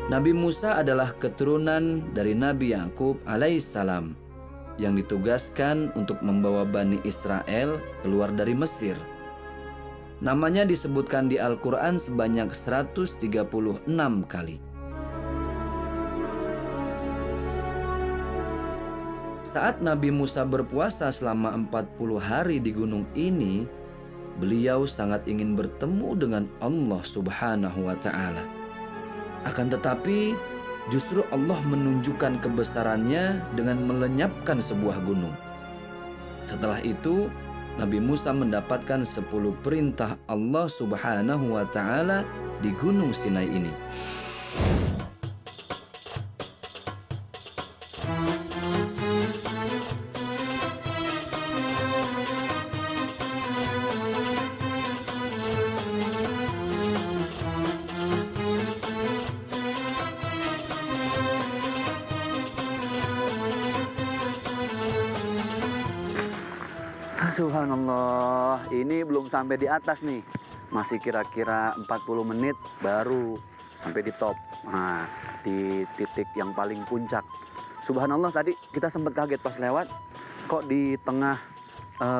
Nabi Musa adalah keturunan dari Nabi Yakub alaihissalam yang ditugaskan untuk membawa Bani Israel keluar dari Mesir. Namanya disebutkan di Al-Quran sebanyak 136 kali. Saat Nabi Musa berpuasa selama 40 hari di gunung ini, beliau sangat ingin bertemu dengan Allah Subhanahu wa Ta'ala. Akan tetapi, justru Allah menunjukkan kebesarannya dengan melenyapkan sebuah gunung. Setelah itu, Nabi Musa mendapatkan 10 perintah Allah Subhanahu wa Ta'ala di Gunung Sinai ini. Subhanallah, ini belum sampai di atas nih. Masih kira-kira 40 menit baru sampai di top. Nah, di titik yang paling puncak. Subhanallah, tadi kita sempat kaget pas lewat. Kok di tengah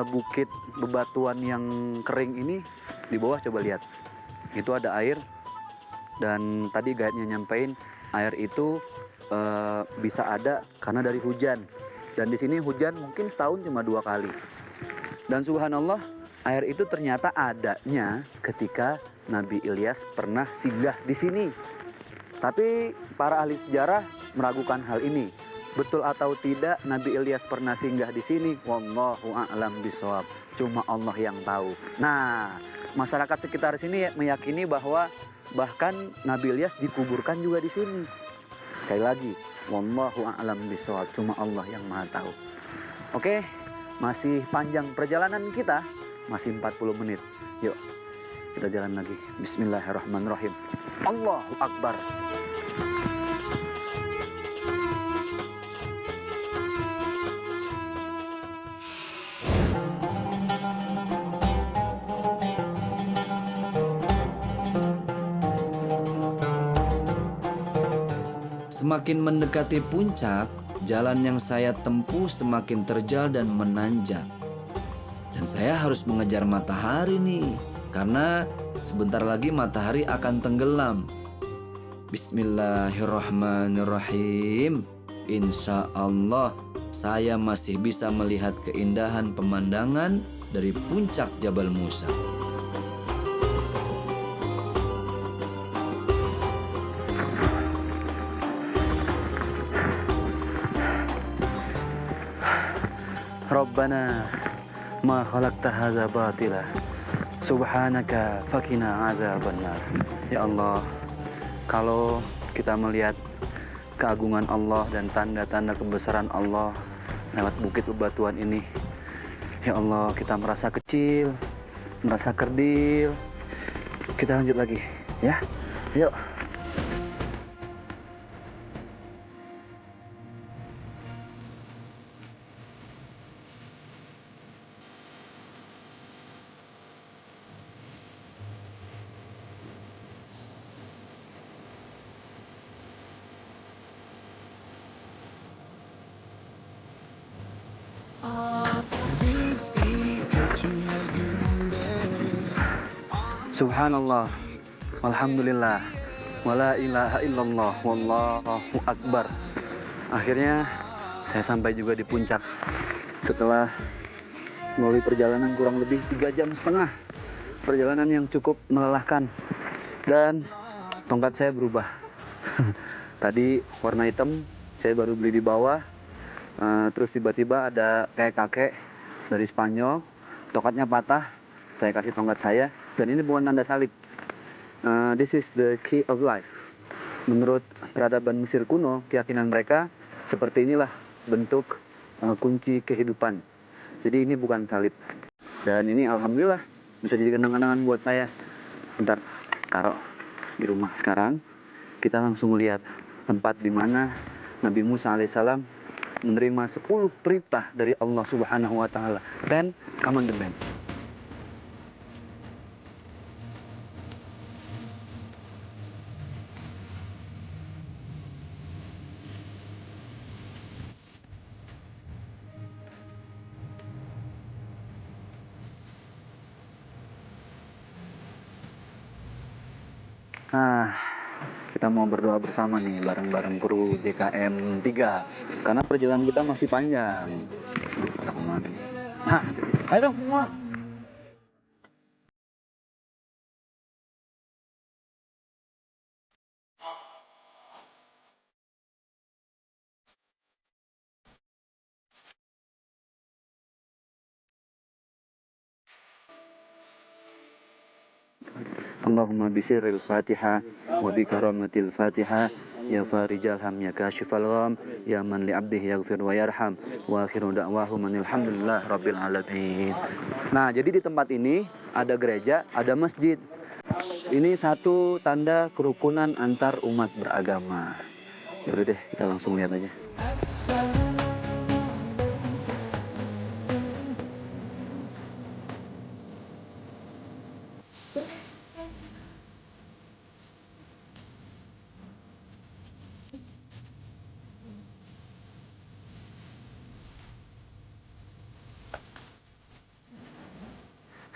bukit bebatuan yang kering ini, di bawah coba lihat. Itu ada air. Dan tadi guide-nya nyampein, air itu bisa ada karena dari hujan. Dan di sini hujan mungkin setahun cuma 2 kali. Dan subhanallah, air itu ternyata adanya ketika Nabi Ilyas pernah singgah di sini. Tapi para ahli sejarah meragukan hal ini. Betul atau tidak Nabi Ilyas pernah singgah di sini? Wallahu a'lam bishawab. Cuma Allah yang tahu. Nah, masyarakat sekitar sini meyakini bahwa bahkan Nabi Ilyas dikuburkan juga di sini. Sekali lagi, wallahu a'lam bishawab. Cuma Allah yang Maha tahu. Oke. Masih panjang perjalanan kita, masih 40 menit. Yuk, kita jalan lagi. Bismillahirrahmanirrahim. Allahu Akbar. Semakin mendekati puncak, jalan yang saya tempuh semakin terjal dan menanjak. Dan saya harus mengejar matahari nih, karena sebentar lagi matahari akan tenggelam. Bismillahirrahmanirrahim. Insya Allah saya masih bisa melihat keindahan pemandangan dari puncak Jabal Musa. Rabbana ma khalaqta hadza batila subhanaka fakina adzabannar. Ya Allah, kalau kita melihat keagungan Allah dan tanda-tanda kebesaran Allah lewat bukit bebatuan ini, ya Allah, kita merasa kecil, merasa kerdil. Kita lanjut lagi, ya. Yuk. Subhanallah, walhamdulillah, wala ilaha illallah, wallahu akbar. Akhirnya saya sampai juga di puncak setelah melalui perjalanan kurang lebih 3,5 jam. Perjalanan yang cukup melelahkan. Dan tongkat saya berubah. Tadi warna hitam, saya baru beli di bawah. Terus tiba-tiba ada kayak kakek dari Spanyol, tongkatnya patah. Saya kasih tongkat saya. Dan ini bukan tanda salib. This is the key of life. Menurut peradaban Mesir kuno, keyakinan mereka seperti inilah bentuk kunci kehidupan. Jadi ini bukan salib. Dan ini alhamdulillah bisa jadi kenang-kenangan buat saya. Bentar, taruh di rumah. Sekarang kita langsung lihat tempat di mana Nabi Musa alaihissalam menerima 10 perintah dari Allah Subhanahu wa Ta'ala. Ben, come on the band. Nah, kita mau berdoa bersama nih bareng-bareng kru JKM 3 karena perjalanan kita masih panjang. Nah, ayo dong semua. Allahumma bisirril Fatihah wa bi karamatil Fatihah ya farijal ham ya kashifal gham ya man li abdihi yaghfir wa yarham wa akhiru da'wahum alhamdulillah rabbil alamin. Nah, jadi di tempat ini ada gereja, ada masjid. Ini satu tanda kerukunan antar umat beragama. Yaudah deh, kita langsung lihat aja.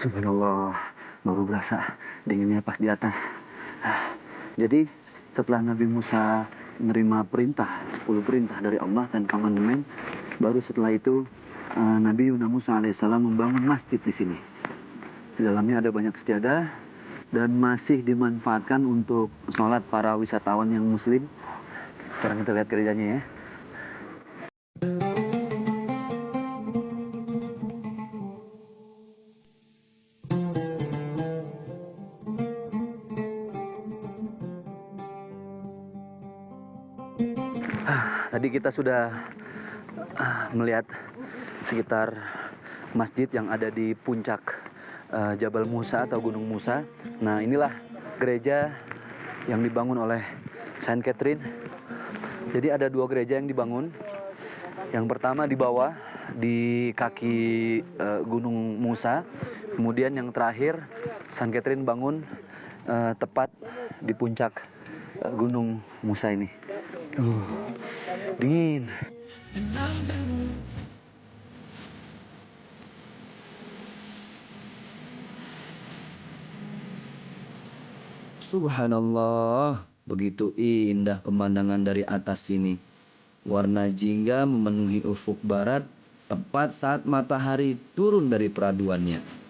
Subhanallah, baru berasa dinginnya pas di atas. Jadi setelah Nabi Musa menerima perintah, 10 perintah dari Allah dan komandemen, baru setelah itu Nabi Yunus Musa alaihissalam membangun masjid di sini. Di dalamnya ada banyak sejadah dan masih dimanfaatkan untuk sholat para wisatawan yang muslim. Sekarang kita lihat gerejanya ya. Tadi kita sudah melihat sekitar masjid yang ada di puncak Jabal Musa atau Gunung Musa. Nah, inilah gereja yang dibangun oleh Saint Catherine. Jadi ada 2 gereja yang dibangun. Yang pertama di bawah di kaki Gunung Musa. Kemudian yang terakhir Saint Catherine bangun tepat di puncak Gunung Musa ini. Dingin. Subhanallah, begitu indah pemandangan dari atas sini. Warna jingga memenuhi ufuk barat tepat saat matahari turun dari peraduannya.